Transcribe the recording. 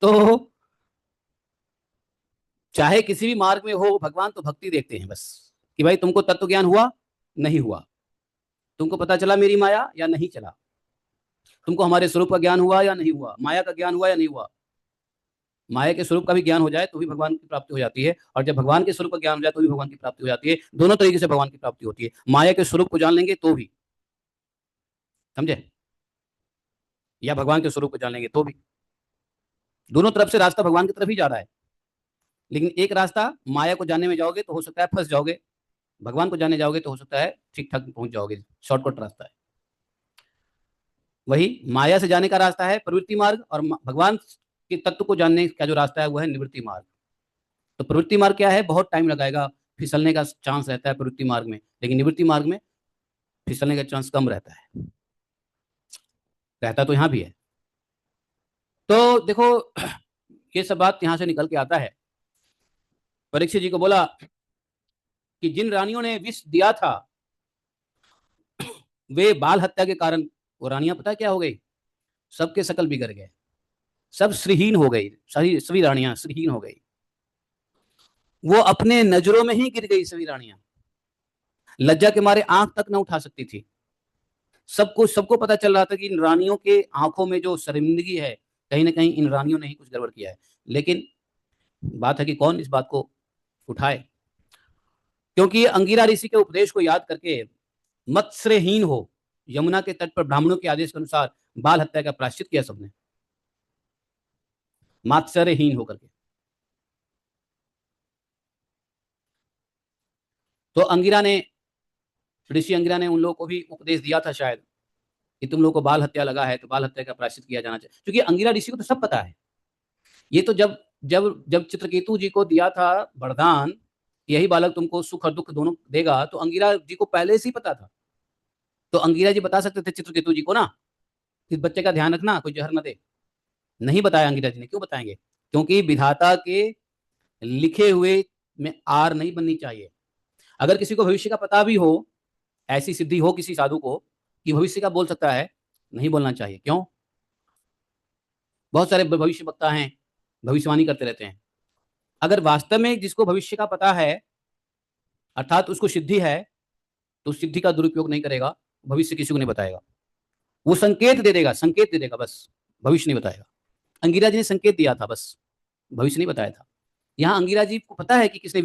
तो चाहे किसी भी मार्ग में हो, भगवान तो भक्ति देखते हैं बस, कि भाई तुमको तत्व ज्ञान हुआ नहीं हुआ, तुमको पता चला मेरी माया या नहीं चला, तुमको हमारे स्वरूप का ज्ञान हुआ या नहीं हुआ, माया का ज्ञान हुआ या नहीं हुआ। माया के स्वरूप का भी ज्ञान हो जाए तो भी भगवान की प्राप्ति हो जाती है, और जब भगवान के स्वरूप का ज्ञान हो जाए तो भी भगवान की प्राप्ति हो जाती है। दोनों तरीके से भगवान की प्राप्ति होती है। माया के स्वरूप को जान लेंगे तो भी, समझे, या भगवान के स्वरूप को जान लेंगे तो भी, दोनों तरफ से रास्ता भगवान की तरफ ही जा रहा है। लेकिन एक रास्ता माया को जानने में जाओगे तो हो सकता है फंस जाओगे, भगवान को जानने जाओगे तो हो सकता है ठीक ठाक पहुंच जाओगे, शॉर्टकट रास्ता है। वही माया से जाने का रास्ता है प्रवृत्ति मार्ग, और भगवान के तत्व को जानने का जो रास्ता है वो है निवृत्ति मार्ग। तो प्रवृत्ति मार्ग क्या है, बहुत टाइम लगाएगा, फिसलने का चांस रहता है प्रवृत्ति मार्ग में, लेकिन निवृत्ति मार्ग में फिसलने का चांस कम रहता है, रहता तो यहां भी है। तो देखो, ये सब बात यहां से निकल के आता है। परीक्षित जी को बोला कि जिन रानियों ने विष दिया था वे बाल हत्या के कारण, वो रानियां पता क्या हो गई, सबके शकल बिगड़ गए, सब श्रीहीन हो गई, सभी सभी रानियां श्रीहीन हो गई, वो अपने नजरों में ही गिर गई सभी रानियां, लज्जा के मारे आंख तक न उठा सकती थी। सबको सबको पता चल रहा था कि इन रानियों के आंखों में जो शर्मिंदगी है, कहीं ना कहीं इन रानियों ने ही कुछ गड़बड़ किया है। लेकिन बात है कि कौन इस बात को उठाए, क्योंकि अंगिरा ऋषि के उपदेश को याद करके मत्स्यहीन हो, यमुना के तट पर ब्राह्मणों के आदेश के अनुसार बाल हत्या का प्रायश्चित किया सबने, मात्सर्यहीन होकर के। तो अंगिरा ने, ऋषि अंगिरा ने उन लोगों को भी उपदेश दिया था शायद, कि तुम लोग को बाल हत्या लगा है तो बाल हत्या का प्रायश्चित किया जाना चाहिए, क्योंकि अंगिरा ऋषि को तो सब पता है। ये तो जब जब जब चित्रकेतु जी को दिया था वरदान, यही बालक तुमको सुख और दुख दोनों देगा, तो अंगिरा जी को पहले से ही पता था। तो अंगिरा जी बता सकते थे चित्रकेतु जी को ना, इस बच्चे का ध्यान रखना, कोई जहर न दे। नहीं बताया अंगिरा जी ने, क्यों बताएंगे, क्योंकि विधाता के लिखे हुए में आर नहीं बननी चाहिए। अगर किसी को भविष्य का पता भी हो, ऐसी सिद्धि हो किसी साधु को कि भविष्य का बोल सकता है, नहीं बोलना चाहिए। क्यों? बहुत सारे भविष्य वक्ता हैं, भविष्यवाणी करते रहते हैं। अगर वास्तव में जिसको भविष्य का पता है, अर्थात उसको सिद्धि है, तो उस सिद्धि का दुरुपयोग नहीं करेगा, भविष्य किसी को नहीं बताएगा, वो संकेत दे देगा, संकेत दे देगा बस, भविष्य नहीं बताएगा। अंगिरा जी ने संकेत दिया था बस, भविष्य नहीं बताया था। यहाँ अंगिरा जी को पता है कि किसने